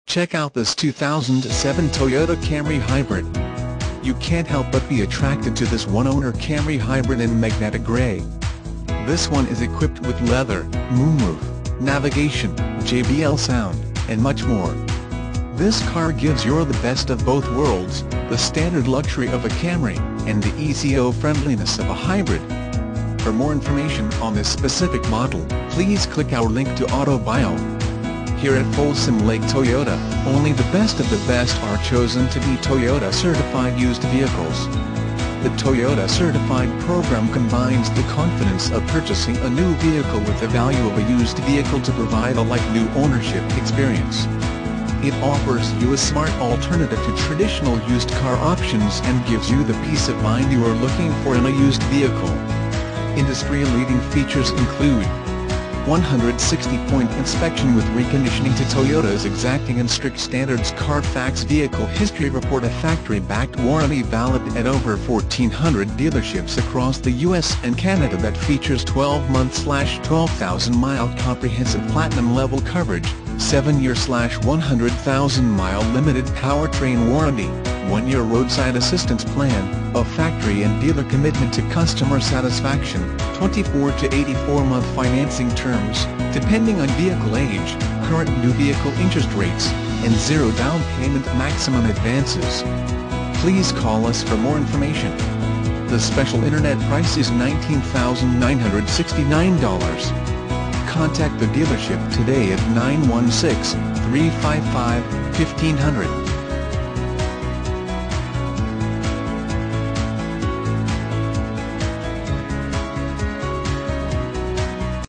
Check out this 2007 Toyota Camry Hybrid. You can't help but be attracted to this one-owner Camry Hybrid in magnetic grey. This one is equipped with leather, moonroof, navigation, JBL sound, and much more. This car gives you the best of both worlds, the standard luxury of a Camry, and the eco-friendliness of a hybrid. For more information on this specific model, please click our link to AutoBio. Here at Folsom Lake Toyota, only the best of the best are chosen to be Toyota certified used vehicles. The Toyota Certified program combines the confidence of purchasing a new vehicle with the value of a used vehicle to provide a like-new ownership experience. It offers you a smart alternative to traditional used car options and gives you the peace of mind you are looking for in a used vehicle. Industry-leading features include 160-point inspection with reconditioning to Toyota's exacting and strict standards, Carfax Vehicle History Report, a factory-backed warranty valid at over 1,400 dealerships across the U.S. and Canada that features 12-month/12,000-mile comprehensive platinum-level coverage, 7-year/100,000-mile limited powertrain warranty, 1-year roadside assistance plan, a factory and dealer commitment to customer satisfaction, 24 to 84-month financing terms, depending on vehicle age, current new vehicle interest rates, and 0 down payment maximum advances. Please call us for more information. The special internet price is $19,969. Contact the dealership today at 916-355-1500.